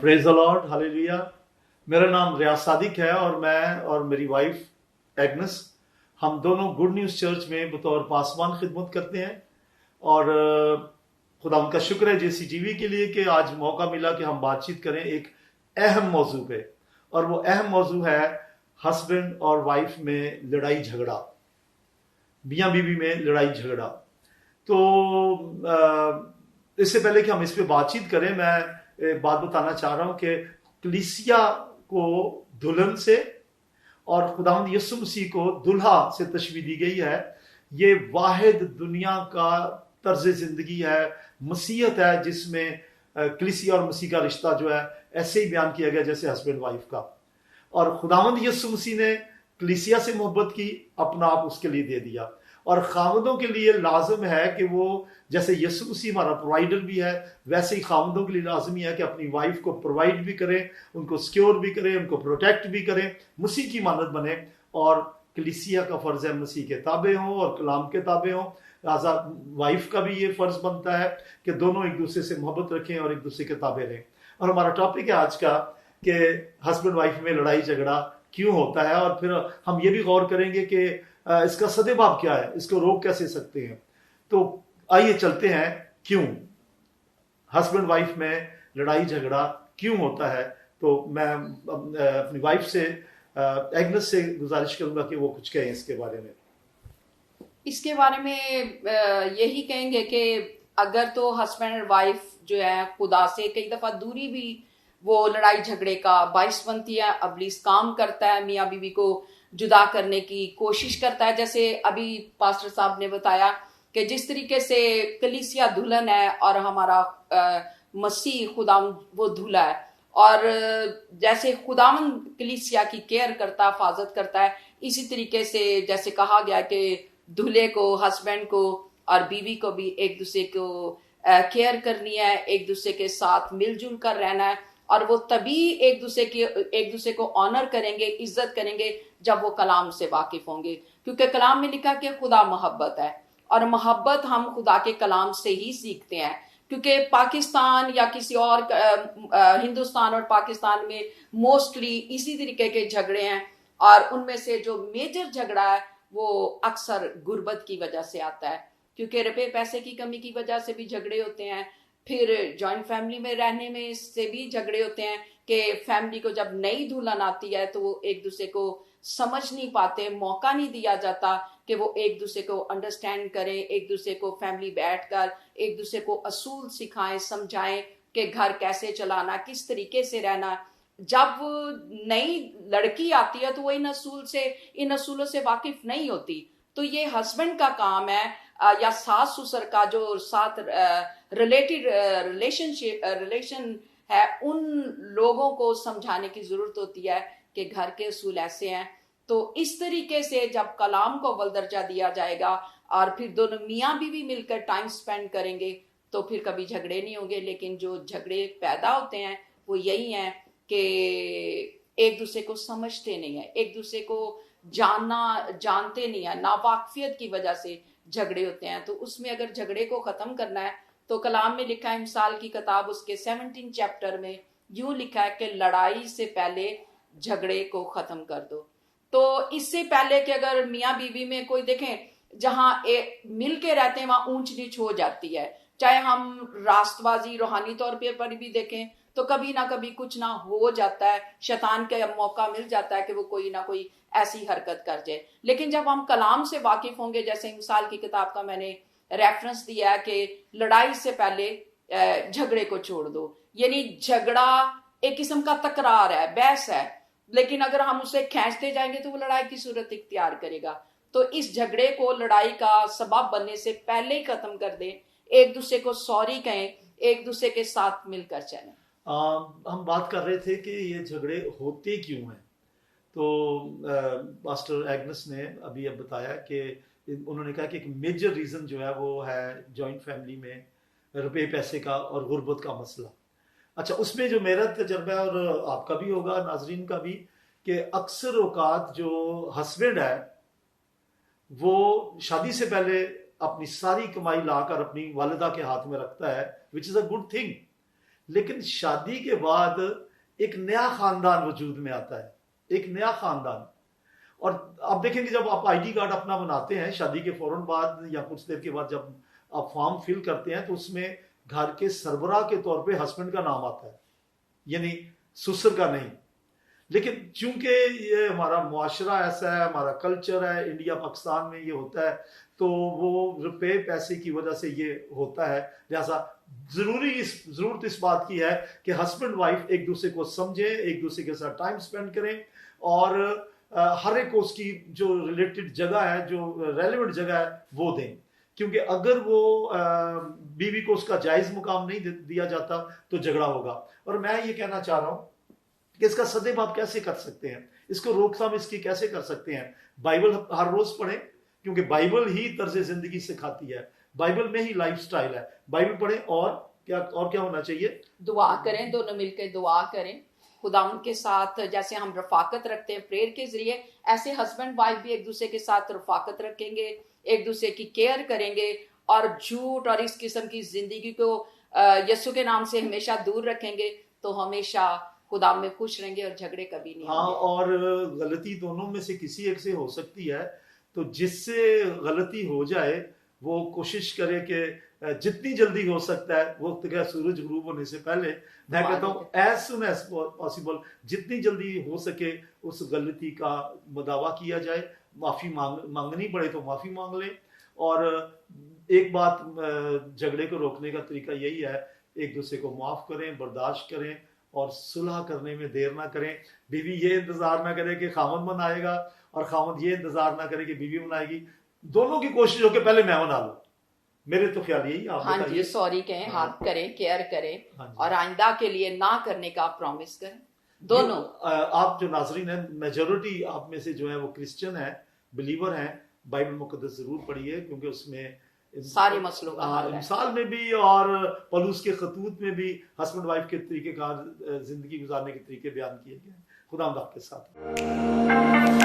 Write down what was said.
Praise the Lord, hallelujah. मेरा नाम रियाज सादिक है और मैं और मेरी वाइफ एग्नेस, हम दोनों गुड न्यूज़ चर्च में बतौर पासवान खिदमत करते हैं। और खुदा उनका शुक्र है JCGV के लिए कि आज मौका मिला कि हम बातचीत करें एक अहम मौजू पे। और वो अहम मौजू है हस्बैंड और वाइफ में लड़ाई झगड़ा, मियाँ बीवी में लड़ाई झगड़ा। तो इससे पहले कि हम इस पे बातचीत करें, मैं एक बात बताना चाह रहा हूं कि कलीसिया को दुल्हन से और खुदावंद यीशु मसीह को दुल्हा से तशबीह दी गई है। ये वाहिद दुनिया का तर्ज जिंदगी है, मसीहत है, जिसमें कलीसिया और मसीह का रिश्ता जो है ऐसे ही बयान किया गया जैसे हस्बैंड वाइफ का। और खुदावंद यीशु मसीह ने कलीसिया से मोहब्बत की, अपना आप उसके लिए दे दिया। और खामदों के लिए लाजम है कि वो, जैसे यीशु मसीह हमारा प्रोवाइडर भी है, वैसे ही खामदों के लिए लाजमी है कि अपनी वाइफ को प्रोवाइड भी करें, उनको सिक्योर भी करें, उनको प्रोटेक्ट भी करें, मसीह की मानद बने। और कलीसिया का फर्ज है मसीह के ताबे हों और कलाम के ताबे हों। लिहाजा वाइफ का भी ये फर्ज बनता है कि दोनों एक दूसरे से मोहब्बत रखें और एक दूसरे के ताबे रहें। और हमारा टॉपिक है आज का कि हस्बैंड वाइफ में लड़ाई झगड़ा क्यों होता है, और फिर हम ये भी गौर करेंगे कि इसका सद्भाव क्या है, इसको रोक कैसे सकते हैं। तो आइए चलते हैं, क्यों हस्बैंड वाइफ में लड़ाई झगड़ा क्यों होता है। तो मैं अपनी वाइफ से, एग्नेस से गुजारिश करूंगा कि वो कुछ कहें इसके बारे में। इसके बारे में यही कहेंगे कि अगर तो हस्बैंड और वाइफ जो है खुदा से कई दफा दूरी भी वो लड़ाई झगड़े का बाइस बनती है। इब्लीस काम करता है, मियाँ बीवी को जुदा करने की कोशिश करता है। जैसे अभी पास्टर साहब ने बताया कि जिस तरीके से कलीसिया दुल्हन है और हमारा मसीह खुदा वो दूल्हा है, और जैसे खुदावन कलीसिया की केयर करता, हिफाजत करता है, इसी तरीके से जैसे कहा गया कि दूल्हे को, हस्बैंड को और बीवी को भी एक दूसरे को केयर करनी है, एक दूसरे के साथ मिलजुल कर रहना है। और वो तभी एक दूसरे को ऑनर करेंगे, इज्जत करेंगे, जब वो कलाम से वाकिफ होंगे। क्योंकि कलाम में लिखा कि खुदा मोहब्बत है, और मोहब्बत हम खुदा के कलाम से ही सीखते हैं। क्योंकि पाकिस्तान या किसी और हिंदुस्तान और पाकिस्तान में मोस्टली इसी तरीके के झगड़े हैं, और उनमें से जो मेजर झगड़ा है वो अक्सर गुर्बत की वजह से आता है। क्योंकि रुपए पैसे की कमी की वजह से भी झगड़े होते हैं। फिर जॉइंट फैमिली में रहने में से भी झगड़े होते हैं कि फैमिली को जब नई दुल्हन आती है तो वो एक दूसरे को समझ नहीं पाते, मौका नहीं दिया जाता कि वो एक दूसरे को अंडरस्टैंड करें, एक दूसरे को फैमिली बैठकर एक दूसरे को असूल सिखाएं, समझाएं कि घर कैसे चलाना, किस तरीके से रहना। जब नई लड़की आती है तो वो इन असूलों से वाकिफ नहीं होती। तो ये हस्बैंड का काम है या सास ससुर का जो साथ रिलेशन है, उन लोगों को समझाने की जरूरत होती है कि घर के असूल ऐसे हैं। तो इस तरीके से जब कलाम को अव्वल दर्जा दिया जाएगा और फिर दोनों मियाँ बीवी मिलकर टाइम स्पेंड करेंगे तो फिर कभी झगड़े नहीं होंगे। लेकिन जो झगड़े पैदा होते हैं वो यही हैं कि एक दूसरे को समझते नहीं है, एक दूसरे को जानते नहीं है, नावाकिफियत की वजह से झगड़े होते हैं। तो उसमें अगर झगड़े को खत्म करना है तो कलाम में लिखा है, मिसाल की किताब उसके 17 चैप्टर में यूं लिखा है कि लड़ाई से पहले झगड़े को खत्म कर दो। तो इससे पहले कि अगर मियाँ बीवी में कोई देखें जहां मिल के रहते हैं वहां ऊंच नीच हो जाती है। चाहे हम राष्ट्रवादी रूहानी तौर पर भी देखें तो कभी ना कभी कुछ ना हो जाता है, शैतान का मौका मिल जाता है कि वो कोई ना कोई ऐसी हरकत कर जाए। लेकिन जब हम कलाम से वाकिफ होंगे, जैसे मिसाल की किताब का मैंने रेफरेंस दिया है कि लड़ाई से पहले झगड़े को छोड़ दो, यानी झगड़ा एक किस्म का तकरार है, बहस है, लेकिन अगर हम उसे खींचते जाएंगे तो वो लड़ाई की सूरत इख्तियार करेगा। तो इस झगड़े को लड़ाई का सबब बनने से पहले ही खत्म कर दें, एक दूसरे को सॉरी कहें, एक दूसरे के साथ मिलकर चलें। हम बात कर रहे थे कि ये झगड़े होते क्यों हैं। तो पास्टर एग्नेस ने अभी अब बताया कि उन्होंने कहा कि एक मेजर रीज़न जो है वो है जॉइंट फैमिली में रुपए पैसे का और गुर्बत का मसला। अच्छा, उसमें जो मेरा तजर्बा है और आपका भी होगा, नाजरीन का भी, कि अक्सर औकात जो हस्बैंड है वो शादी से पहले अपनी सारी कमाई लाकर अपनी वालिदा के हाथ में रखता है, which is a good thing. लेकिन शादी के बाद एक नया खानदान वजूद में आता है, एक नया खानदान। और आप देखेंगे जब आप आईडी कार्ड अपना बनाते हैं शादी के फौरन बाद या कुछ देर के बाद, जब आप फॉर्म फिल करते हैं तो उसमें घर के सरबराह के तौर पे हस्बैंड का नाम आता है, यानी ससुर का नहीं। लेकिन चूंकि ये हमारा मुआशरा ऐसा है, हमारा कल्चर है, इंडिया पाकिस्तान में ये होता है, तो वो रुपए पैसे की वजह से ये होता है। लिहाजा जरूरत इस बात की है कि हस्बैंड वाइफ एक दूसरे को समझे, एक दूसरे के साथ टाइम स्पेंड करें, और हर एक को उसकी जो रिलेटेड जगह है, जो रेलेवेंट जगह है, वो दें। क्योंकि अगर वो बीवी को उसका जायज मुकाम नहीं दिया जाता तो झगड़ा होगा। और मैं ये कहना चाह रहा हूं कि इसका सदैव आप कैसे कर सकते हैं, इसको रोकथाम इसकी कैसे कर सकते हैं। बाइबल हर रोज पढ़ें, क्योंकि बाइबल ही तर्ज जिंदगी सिखाती है, बाइबल में ही लाइफस्टाइल है। बाइबल पढ़ें, और क्या होना चाहिए, दुआ करें, दोनों मिलकर दुआ करें खुदा उनके साथ। जैसे हम रफाकत रखते हैं प्रेयर के जरिए, ऐसे हस्बैंड वाइफ भी एक दूसरे के साथ रफाकत रखेंगे, एक दूसरे की केयर करेंगे, और झूठ और इस किस्म की जिंदगी को यीशु के नाम से हमेशा दूर रखेंगे, तो हमेशा खुदा में खुश रहेंगे और झगड़े कभी नहीं हाँ, होंगे। और गलती दोनों में से किसी एक से हो सकती है, तो जिससे गलती हो जाए वो कोशिश करे कि जितनी जल्दी हो सकता है, वो सूरज गुरूब होने से पहले, मैं कहता हूँ एज सुन एज पॉसिबल, जितनी जल्दी हो सके उस गलती का मुदावा किया जाए, माफी मांगनी पड़े तो माफी मांग ले। और एक बात, झगड़े को रोकने का तरीका यही है, एक दूसरे को माफ करें, बर्दाश्त करें, और सुलह करने में देर ना करें। बीवी ये इंतजार ना करे कि खामद मनाएगा, और खामद ये इंतजार ना करे कि बीवी मनाएगी। दोनों की कोशिश हो कि पहले मैं मना लूं। मेरे तो ख्याल यही। आप हाँ जी, सॉरी कहें, हाथ करें, केयर करें, और आइंदा के लिए ना करने का प्रॉमिस करें दोनों। आप जो नाजरीन है, मेजोरिटी आप में से जो है वो क्रिश्चियन है, बिलीवर हैं, बाइबल मुकद्दस जरूर पढ़िए, क्योंकि उसमें सारे मसलों का हल है। मिसाल में भी और पलूस के खतूत में भी हस्बैंड वाइफ के तरीके कार, जिंदगी गुजारने के तरीके बयान किए गए हैं। खुदा आपके साथ।